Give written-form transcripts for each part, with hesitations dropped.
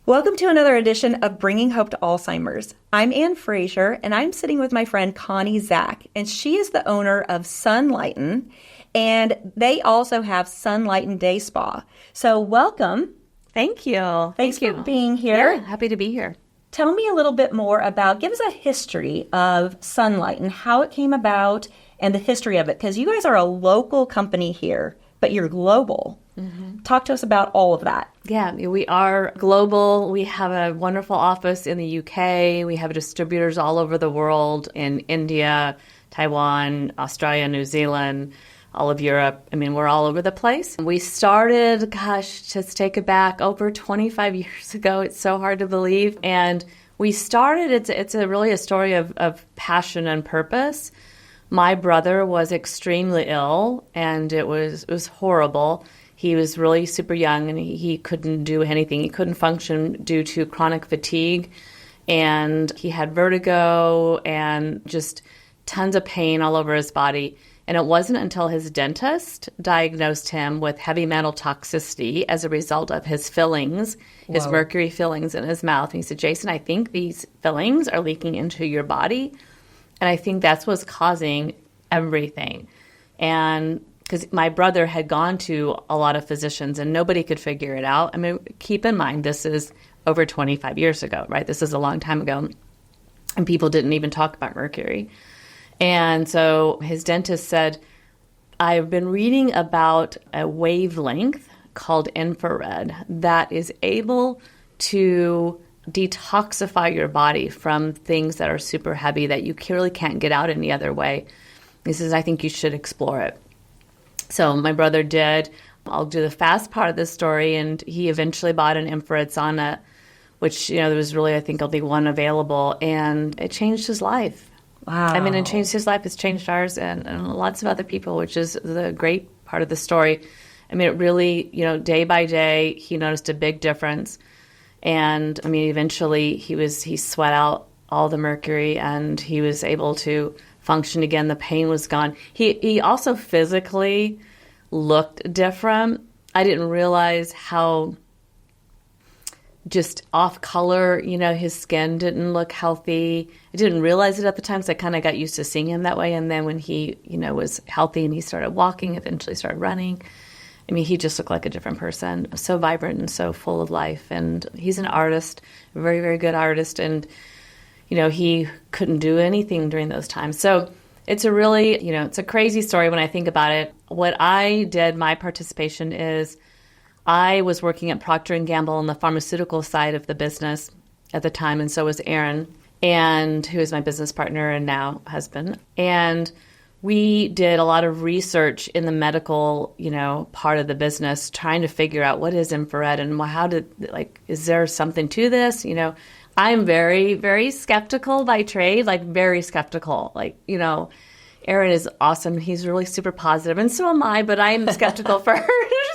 Welcome to another edition of Bringing Hope to Alzheimer's. I'm Anne Fraser, and I'm sitting with my friend Connie Zack, and she is the owner of Enlighten, and they also have Enlighten Day Spa. So welcome. Thank you. Thanks for being here. Yeah, happy to be here. Tell me a little bit more give us a history of Enlighten, how it came about, and the history of it, because you guys are a local company here, but you're global. Mm-hmm. Talk to us about all of that. Yeah, we are global. We have a wonderful office in the UK. We have distributors all over the world in India, Taiwan, Australia, New Zealand, all of Europe. I mean, we're all over the place. We started, just take it back, over 25 years ago. It's so hard to believe. And we started, it's really a story of passion and purpose. My brother was extremely ill, and it was horrible. He was really super young, and he couldn't do anything. He couldn't function due to chronic fatigue, and he had vertigo and just tons of pain all over his body. And it wasn't until his dentist diagnosed him with heavy metal toxicity as a result of his fillings, his mercury fillings in his mouth. And he said, Jason, I think these fillings are leaking into your body, and I think that's what's causing everything. And because my brother had gone to a lot of physicians and nobody could figure it out. I mean, keep in mind, this is over 25 years ago, right? This is a long time ago. And people didn't even talk about mercury. And so his dentist said, I've been reading about a wavelength called infrared that is able to detoxify your body from things that are super heavy that you really can't get out any other way. He says, I think you should explore it. So my brother did. I'll do the fast part of this story, and he eventually bought an infrared sauna, which, there was really, I think, only one available, and it changed his life. Wow. I mean, it changed his life. It's changed ours and lots of other people, which is the great part of the story. I mean, it really, day by day, he noticed a big difference. And, I mean, eventually he sweat out all the mercury, and he was able to function again. The pain was gone. He also physically looked different. I didn't realize how just off color, his skin didn't look healthy. I didn't realize it at the time, so I kind of got used to seeing him that way. And then when he, was healthy and he started walking, eventually started running, I mean, he just looked like a different person, so vibrant and so full of life. And he's an artist, a very, very good artist. And he couldn't do anything during those times. So it's a really, it's a crazy story when I think about it. What I did, my participation is I was working at Procter & Gamble on the pharmaceutical side of the business at the time, and so was Aaron, and who is my business partner and now husband. And we did a lot of research in the medical, part of the business, trying to figure out what is infrared and is there something to this? I'm very, very skeptical by trade, very skeptical. Aaron is awesome. He's really super positive, and so am I, but I'm skeptical first.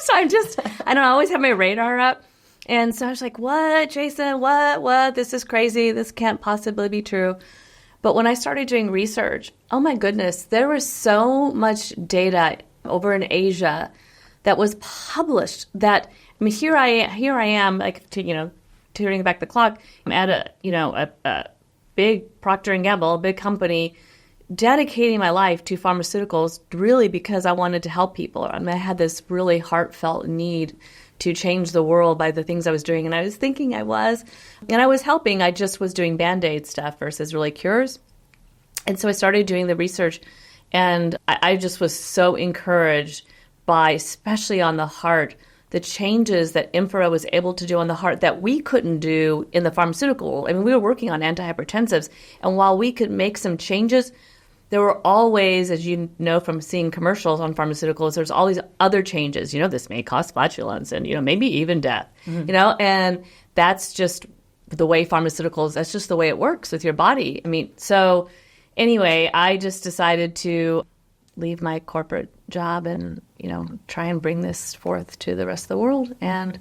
So I don't always have my radar up. And so I was like, what, Jason, what? This is crazy. This can't possibly be true. But when I started doing research, oh my goodness, there was so much data over in Asia that was published that, I mean, here I am, turning back the clock, I'm at a big Procter & Gamble, a big company, dedicating my life to pharmaceuticals really because I wanted to help people. I mean, I had this really heartfelt need to change the world by the things I was doing. And I was thinking I was helping. I just was doing Band-Aid stuff versus really cures. And so I started doing the research, and I just was so encouraged by, especially on the heart, the changes that infrared was able to do on the heart that we couldn't do in the pharmaceutical. I mean, we were working on antihypertensives, and while we could make some changes, there were always, as you know from seeing commercials on pharmaceuticals, there's all these other changes. This may cause flatulence and, maybe even death, and that's just the way pharmaceuticals, that's just the way it works with your body. I mean, so anyway, I just decided to leave my corporate job and, try and bring this forth to the rest of the world. And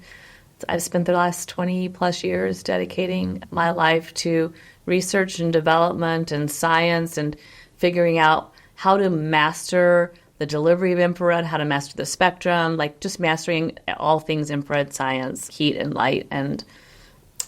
I've spent the last 20 plus years dedicating my life to research and development and science and figuring out how to master the delivery of infrared, how to master the spectrum, just mastering all things infrared science, heat and light. And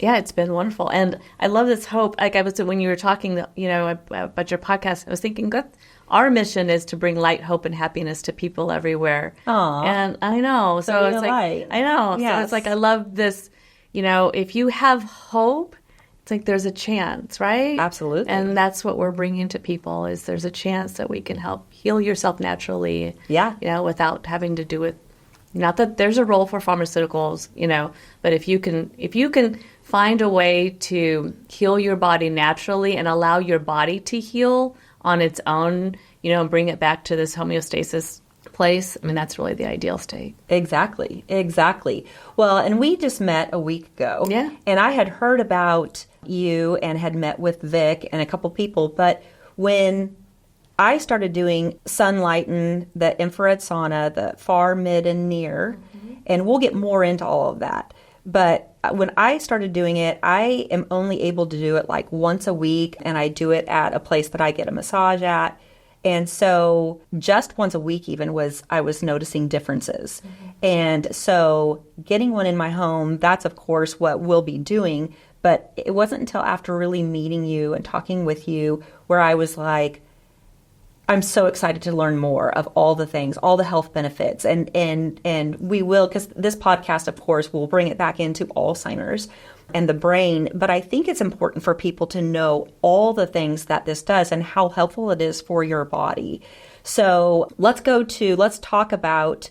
Yeah, it's been wonderful. And I love this hope. Like I was, when you were talking, about your podcast, I was thinking that our mission is to bring light, hope, and happiness to people everywhere. Aw. And I know. So it's like, light. I know. Yes. So it's like, I love this, if you have hope, it's like there's a chance, right? Absolutely. And that's what we're bringing to people is there's a chance that we can help heal yourself naturally. Yeah. Without having to do it. Not that there's a role for pharmaceuticals, but if you can find a way to heal your body naturally and allow your body to heal on its own, and bring it back to this homeostasis place, I mean, that's really the ideal state. Exactly. Well, and we just met a week ago. Yeah. And I had heard about you and had met with Vic and a couple people, but when I started doing Enlighten, the infrared sauna, the far, mid, and near, and we'll get more into all of that. But when I started doing it, I am only able to do it like once a week, and I do it at a place that I get a massage at. And so just once a week even I was noticing differences. And so getting one in my home, that's of course what we'll be doing. But it wasn't until after really meeting you and talking with you where I was like, I'm so excited to learn more of all the things, all the health benefits. And we will, because this podcast, of course, will bring it back into Alzheimer's and the brain. But I think it's important for people to know all the things that this does and how helpful it is for your body. So let's talk about,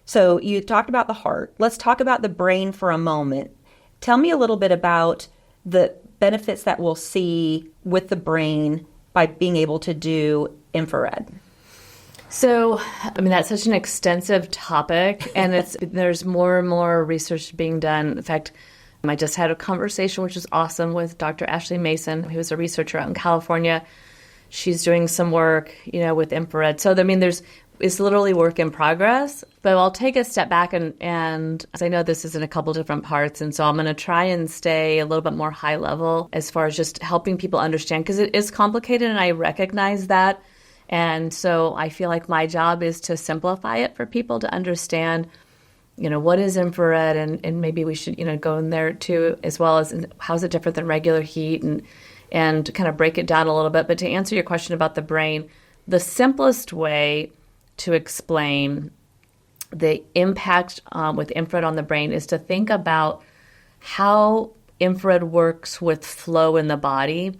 so you talked about the heart. Let's talk about the brain for a moment. Tell me a little bit about the benefits that we'll see with the brain by being able to do infrared. So, I mean, that's such an extensive topic, and there's more and more research being done. In fact, I just had a conversation, which is awesome, with Dr. Ashley Mason, who's a researcher out in California. She's doing some work, with infrared. So, I mean, it's literally work in progress. But I'll take a step back and I know this is in a couple different parts, and so I'm going to try and stay a little bit more high level as far as just helping people understand, because it is complicated, and I recognize that. And so I feel like my job is to simplify it for people to understand, what is infrared, and maybe we should, go in there too, as well as how is it different than regular heat, and kind of break it down a little bit. But to answer your question about the brain, the simplest way to explain the impact with infrared on the brain is to think about how infrared works with flow in the body.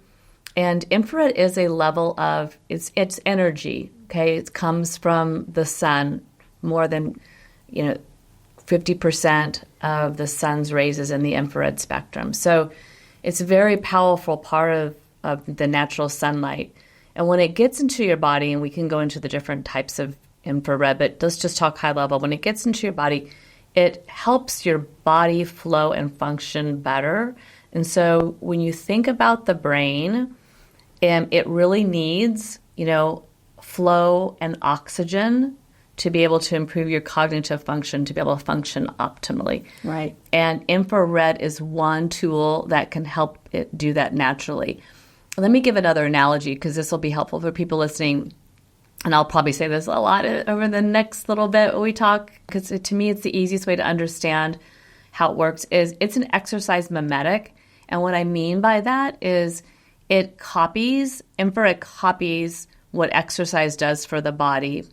And infrared is a level of, it's energy, okay? It comes from the sun. More than, 50% of the sun's rays is in the infrared spectrum. So it's a very powerful part of the natural sunlight. And when it gets into your body, and we can go into the different types of infrared, but let's just talk high level. When it gets into your body, it helps your body flow and function better. And so when you think about the brain, it really needs, flow and oxygen to be able to improve your cognitive function, to be able to function optimally. Right. And infrared is one tool that can help it do that naturally. Let me give another analogy, because this will be helpful for people listening. And I'll probably say this a lot over the next little bit when we talk, because to me, it's the easiest way to understand how it works. Is it's an exercise mimetic. And what I mean by that is infrared copies what exercise does for the body,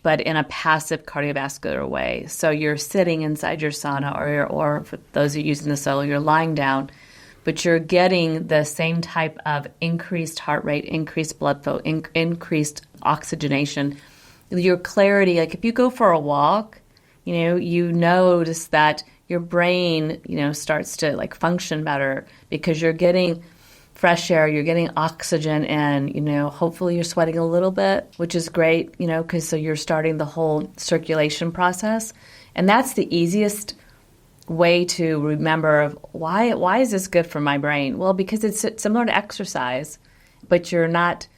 but in a passive cardiovascular way. So you're sitting inside your sauna, or for those who are using the solo, you're lying down, but you're getting the same type of increased heart rate, increased blood flow, increased oxygenation. Your clarity, like if you go for a walk, you notice that your brain, starts to like function better because you're getting fresh air, you're getting oxygen, and, hopefully you're sweating a little bit, which is great, because so you're starting the whole circulation process. And that's the easiest way to remember why is this good for my brain? Well, because it's similar to exercise, but you're not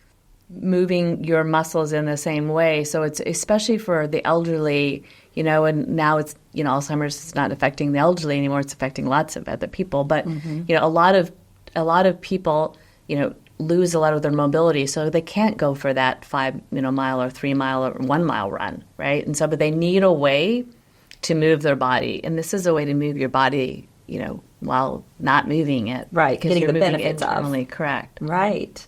moving your muscles in the same way. So it's especially for the elderly, and now it's, Alzheimer's is not affecting the elderly anymore. It's affecting lots of other people. But, a lot of people, lose a lot of their mobility, so they can't go for that 5 mile or 3 mile or 1 mile run, right? And so, but they need a way to move their body, and this is a way to move your body, while not moving it. Right, Because getting you're the moving benefits internally, of. correct. Right.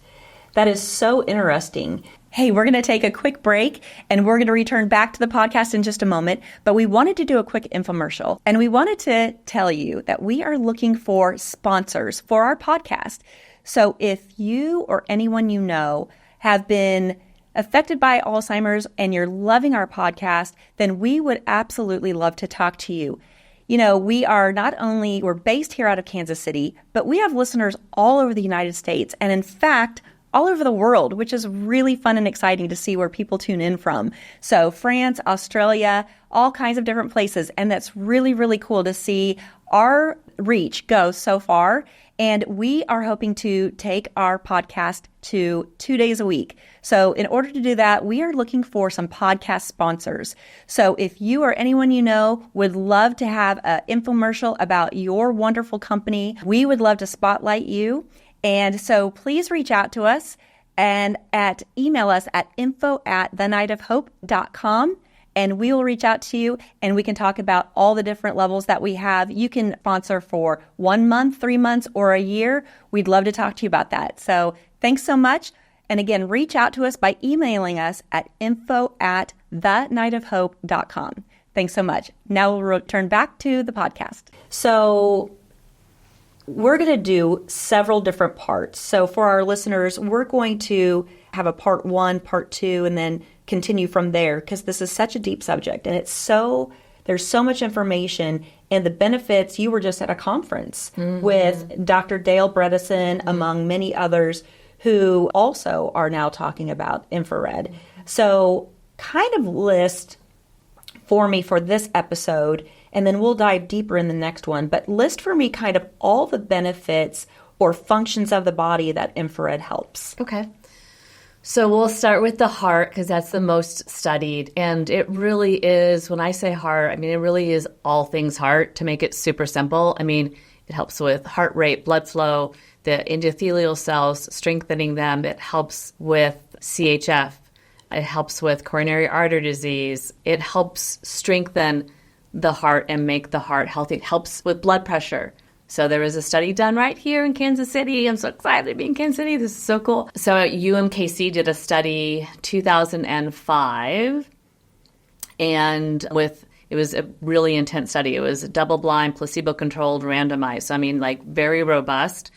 That is so interesting. Hey, we're going to take a quick break and we're going to return back to the podcast in just a moment. But we wanted to do a quick infomercial and we wanted to tell you that we are looking for sponsors for our podcast. So if you or anyone you know have been affected by Alzheimer's and you're loving our podcast, then we would absolutely love to talk to you. We are we're based here out of Kansas City, but we have listeners all over the United States. And in fact, all over the world, which is really fun and exciting to see where people tune in from. So France, Australia, all kinds of different places. And that's really, really cool to see our reach go so far. And we are hoping to take our podcast to 2 days a week. So in order to do that, we are looking for some podcast sponsors. So if you or anyone you know would love to have an infomercial about your wonderful company, we would love to spotlight you. And so please reach out to us and email us at info@thenightofhope.com. And we will reach out to you and we can talk about all the different levels that we have. You can sponsor for 1 month, 3 months, or a year. We'd love to talk to you about that. So thanks so much. And again, reach out to us by emailing us at info@thenightofhope.com. Thanks so much. Now we'll return back to the podcast. So we're going to do several different parts. So for our listeners, we're going to have a part 1, part 2, and then continue from there because this is such a deep subject and there's so much information and the benefits. You were just at a conference with Dr. Dale Bredesen, among many others who also are now talking about infrared. So kind of list for me for this episode, and then we'll dive deeper in the next one, but list for me kind of all the benefits or functions of the body that infrared helps. Okay. So we'll start with the heart because that's the most studied. And it really is, when I say heart, it really is all things heart to make it super simple. It helps with heart rate, blood flow, the endothelial cells, strengthening them. It helps with CHF. It helps with coronary artery disease. It helps strengthen the heart and make the heart healthy. It helps with blood pressure. So there was a study done right here in Kansas City. I'm so excited to be in Kansas City. This is so cool. So UMKC did a study 2005, and it was a really intense study. It was double-blind, placebo-controlled, randomized. So very robust.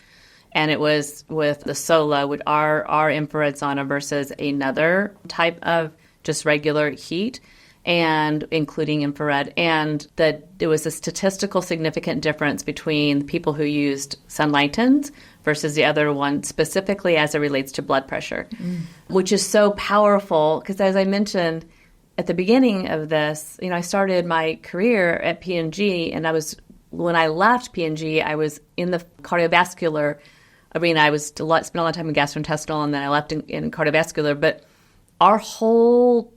And it was with the SOLA, with our infrared sauna versus another type of just regular heat, and including infrared. And that there was a statistical significant difference between the people who used Sunlightened versus the other one, specifically as it relates to blood pressure, which is so powerful because, as I mentioned at the beginning of this, I started my career at P&G, and when I left P&G, I was in the cardiovascular arena. I spent a lot of time in gastrointestinal, and then I left in cardiovascular. But our whole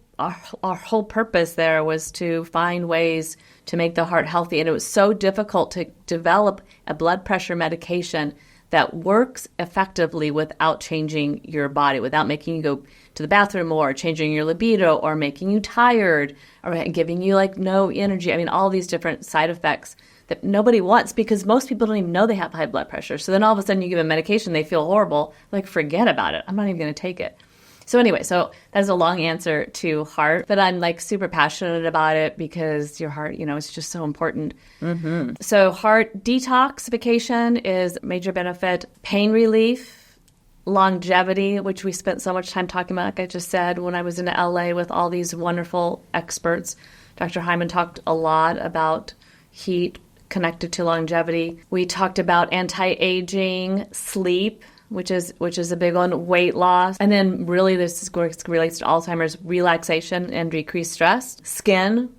purpose there was to find ways to make the heart healthy. And it was so difficult to develop a blood pressure medication that works effectively without changing your body, without making you go to the bathroom more, or changing your libido, or making you tired, or giving you no energy. All these different side effects that nobody wants because most people don't even know they have high blood pressure. So then all of a sudden you give them medication, they feel horrible. Forget about it. I'm not even going to take it. So anyway, that's a long answer to heart, but I'm super passionate about it because your heart, it's just so important. Mm-hmm. So heart detoxification is a major benefit. Pain relief, longevity, which we spent so much time talking about, like I just said, when I was in LA with all these wonderful experts. Dr. Hyman talked a lot about heat connected to longevity. We talked about anti-aging, sleep, which is a big one, weight loss. And then really this relates to Alzheimer's, relaxation and decreased stress. Skin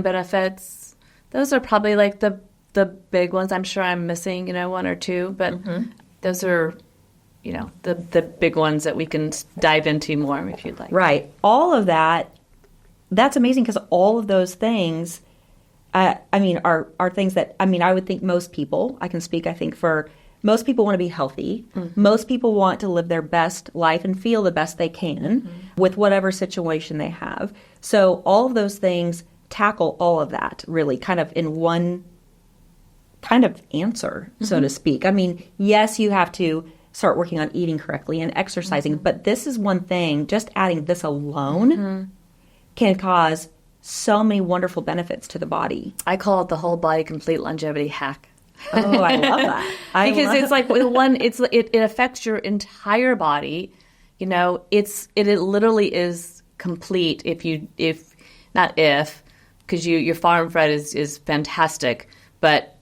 benefits. Those are probably the big ones. I'm sure I'm missing, 1 or 2, but those are, the big ones that we can dive into more if you'd like. Right. All of that's amazing because all of those things, are things that, I would think most people, I think for most people want to be healthy. Mm-hmm. Most people want to live their best life and feel the best they can with whatever situation they have. So all of those things tackle all of that really kind of in one kind of answer, so to speak. I mean, yes, you have to start working on eating correctly and exercising, but this is one thing, just adding this alone can cause so many wonderful benefits to the body. I call it the whole body complete longevity hack. Oh, I love that. It's like it affects your entire body. You know, it literally is complete because your far infrared is fantastic, but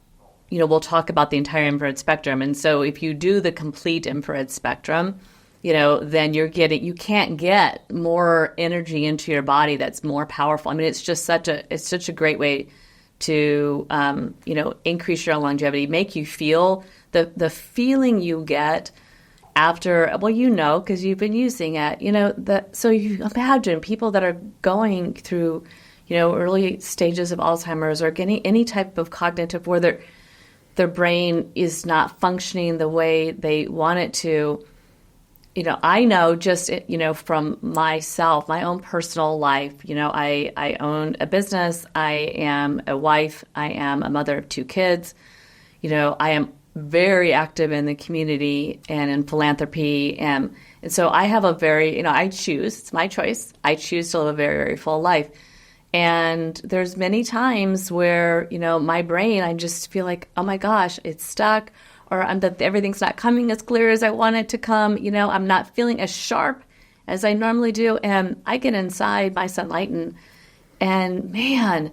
you know, we'll talk about the entire infrared spectrum. And so if you do the complete infrared spectrum, you know, then you can't get more energy into your body that's more powerful. I mean, it's such a great way to, you know, increase your longevity, make you feel the feeling you get after, well, you know, because you've been using it, you know, so you imagine people that are going through, you know, early stages of Alzheimer's or getting any type of cognitive where their brain is not functioning the way they want it to. You know, I know just, you know, from myself, my own personal life, you know, I own a business, I am a wife, I am a mother of 2 kids, you know, I am very active in the community and in philanthropy. And so I have a very, you know, it's my choice. I choose to live a very, very full life. And there's many times where, you know, my brain, I just feel like, oh my gosh, it's stuck, or everything's not coming as clear as I want it to come. You know, I'm not feeling as sharp as I normally do. And I get inside my Enlighten, and man,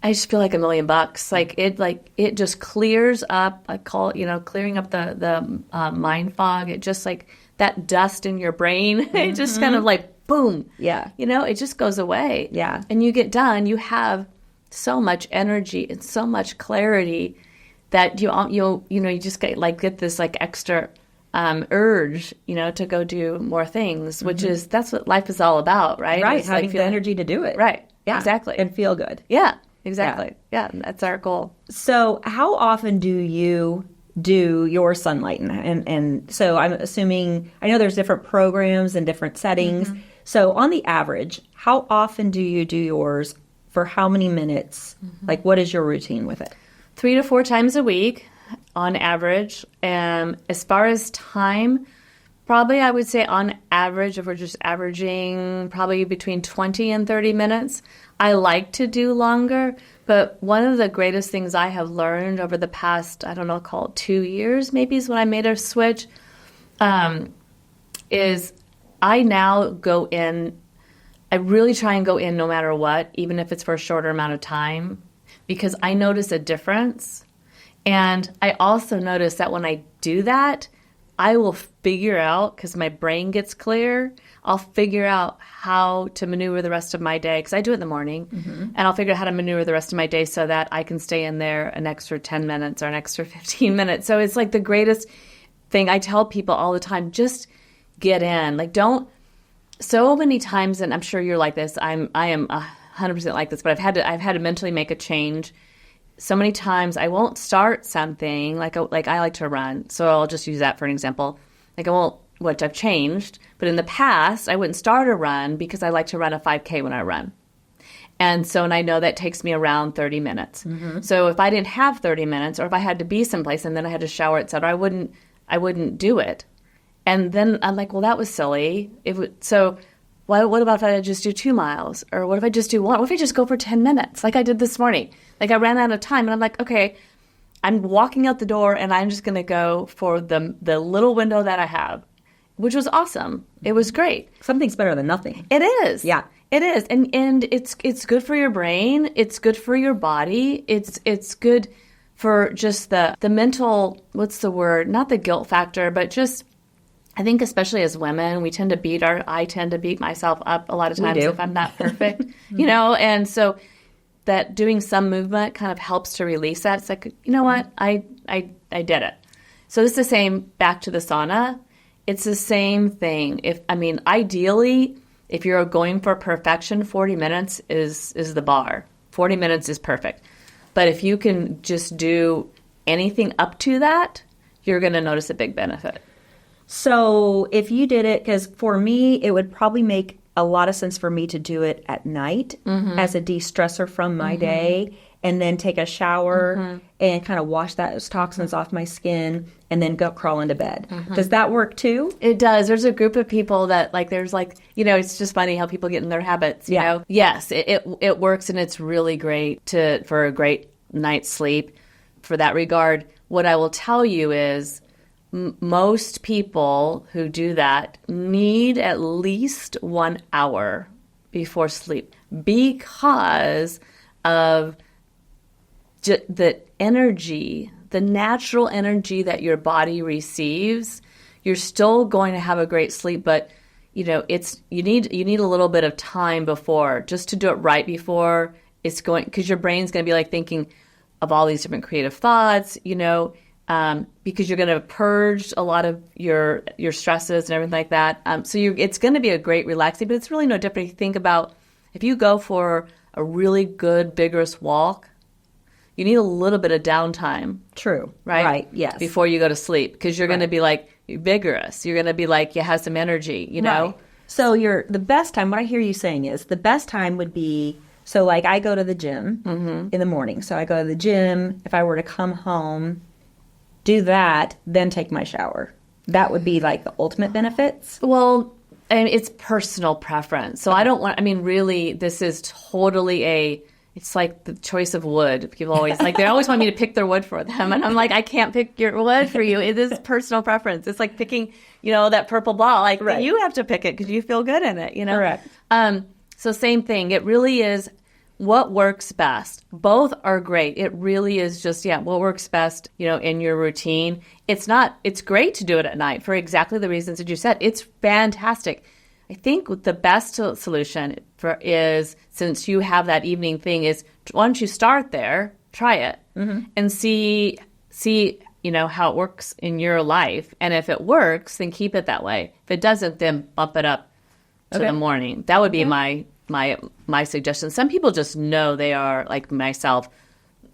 I just feel like $1,000,000. Like it just clears up. I call it, you know, clearing up the mind fog. It just like that dust in your brain. It just kind of like, boom. Yeah. You know, it just goes away. Yeah. And you get done, you have so much energy and so much clarity that you just get this like extra urge, you know, to go do more things, which is, that's what life is all about, right? Right. It's Having like the energy to do it. Right. Yeah. Exactly. And feel good. Yeah. Exactly. Yeah. That's our goal. So how often do you do your Enlighten? And so I'm assuming, I know there's different programs and different settings. So on the average, how often do you do yours? For how many minutes? Like, what is your routine with it? 3 to 4 times a week on average. As far as time, probably I would say on average, if we're just averaging probably between 20 and 30 minutes. I like to do longer, but one of the greatest things I have learned over the past, I don't know, call it 2 years maybe is when I made a switch, is I now go in, I really try and go in no matter what, even if it's for a shorter amount of time, because I notice a difference. And I also notice that when I do that, I will figure out, because my brain gets clear, I'll figure out how to maneuver the rest of my day, because I do it in the morning, and I'll figure out how to maneuver the rest of my day so that I can stay in there an extra 10 minutes or an extra 15 minutes. So it's like the greatest thing. I tell people all the time, just get in. Like, don't, so many times, and I'm sure you're like this, I am 100% like this, but I've had to mentally make a change. So many times I won't start something, like I like to run, so I'll just use that for an example. Like I won't, which I've changed, but in the past I wouldn't start a run because I like to run a 5K when I run. And so, and I know that takes me around 30 minutes. So if I didn't have 30 minutes, or if I had to be someplace and then I had to shower, et cetera, I wouldn't do it. And then I'm like, well, that was silly. So what about if I just do 2 miles? Or what if I just do 1? What if I just go for 10 minutes like I did this morning? Like I ran out of time and I'm like, okay, I'm walking out the door and I'm just going to go for the little window that I have, which was awesome. It was great. Something's better than nothing. It is. Yeah. It is. And it's good for your brain. It's good for your body. It's good for just the mental, what's the word? Not the guilt factor, but just, I think especially as women, I tend to beat myself up a lot of times if I'm not perfect, you know? And so that doing some movement kind of helps to release that. It's like, you know what? I did it. So it's the same back to the sauna. It's the same thing. Ideally, if you're going for perfection, 40 minutes is the bar. 40 minutes is perfect. But if you can just do anything up to that, you're going to notice a big benefit. So if you did it, because for me, it would probably make a lot of sense for me to do it at night as a de-stressor from my day. and then take a shower and kind of wash those toxins off my skin and then go crawl into bed. Does that work too? It does. There's a group of people that it's just funny how people get in their habits, you know? Yes, it works, and it's really great for a great night's sleep for that regard. What I will tell you is most people who do that need at least 1 hour before sleep because of the energy, the natural energy that your body receives. You're still going to have a great sleep, but you need a little bit of time before, just to do it right before it's going, because your brain's going to be like thinking of all these different creative thoughts, because you're going to purge a lot of your stresses and everything like that. It's going to be a great relaxing, but it's really no different. If you think about if you go for a really good vigorous walk, you need a little bit of downtime. True. Right? Yes. Before you go to sleep, because you're going to be like vigorous. You're going to be like, you have some energy, know? Right. So the best time, what I hear you saying is the best time would be, so like I go to the gym in the morning. So I go to the gym. If I were to come home, do that, then take my shower. That would be like the ultimate benefits. Well, it's personal preference. So I don't want, really, this is totally it's like the choice of wood. People always they always want me to pick their wood for them. And I'm like, I can't pick your wood for you. It is personal preference. It's like picking, that purple ball. Right. You have to pick it because you feel good in it, Correct. So same thing. It really is what works best. Both are great. It really is just, what works best, in your routine. It's great to do it at night for exactly the reasons that you said. It's fantastic. I think the best solution is, since you have that evening thing, is why don't you start there, try it, and see how it works in your life. And if it works, then keep it that way. If it doesn't, then bump it up to the morning. That would be my suggestion. Some people just know, they are like myself.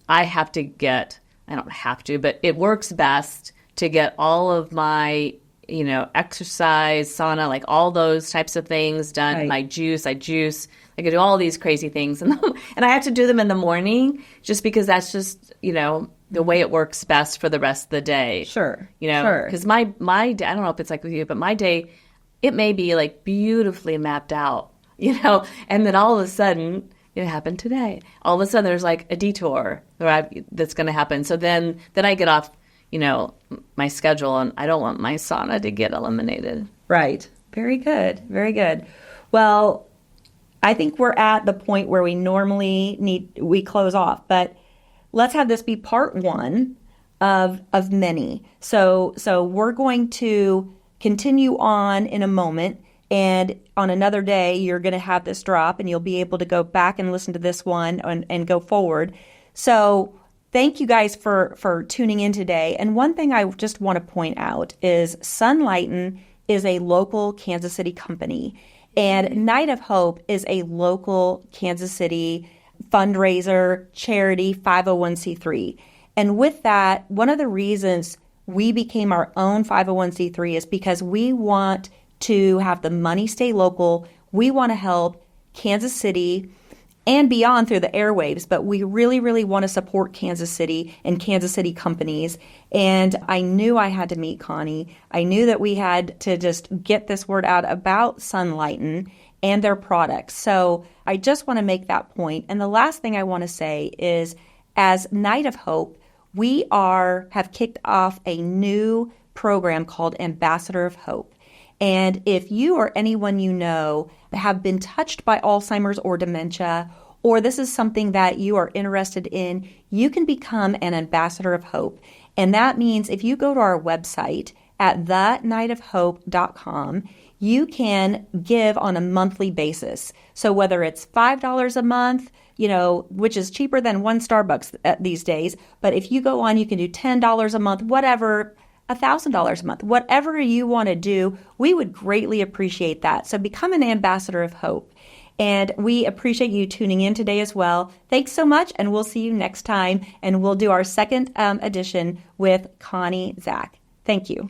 I don't have to, but it works best to get all of my exercise, sauna, like all those types of things done. Right. I juice. I can do all these crazy things. And I have to do them in the morning just because that's just, the way it works best for the rest of the day. Sure. Because my day, I don't know if it's like with you, but my day, it may be like beautifully mapped out, and then all of a sudden, it happened today. All of a sudden there's like a detour that's going to happen. So then I get off my schedule, and I don't want my sauna to get eliminated. Right. Very good. Very good. Well, I think we're at the point where we normally we close off, but let's have this be part one of many. So we're going to continue on in a moment, and on another day, you're going to have this drop, and you'll be able to go back and listen to this one and go forward. So thank you guys for tuning in today. And one thing I just want to point out is Enlighten is a local Kansas City company, and Night of Hope is a local Kansas City fundraiser, charity, 501c3. And with that, one of the reasons we became our own 501c3 is because we want to have the money stay local. We want to help Kansas City and beyond through the airwaves, but we really, really want to support Kansas City and Kansas City companies. And I knew I had to meet Connie. I knew that we had to just get this word out about Enlighten and their products. So I just want to make that point. And the last thing I want to say is, as Night of Hope, we have kicked off a new program called Ambassador of Hope. And if you or anyone you know have been touched by Alzheimer's or dementia, or this is something that you are interested in, you can become an ambassador of hope. And that means if you go to our website at thenightofhope.com, you can give on a monthly basis. So whether it's $5 a month, which is cheaper than one Starbucks these days, but if you go on, you can do $10 a month, whatever, $1,000 a month, whatever you want to do, we would greatly appreciate that. So become an ambassador of hope. And we appreciate you tuning in today as well. Thanks so much, and we'll see you next time. And we'll do our second edition with Connie Zack. Thank you.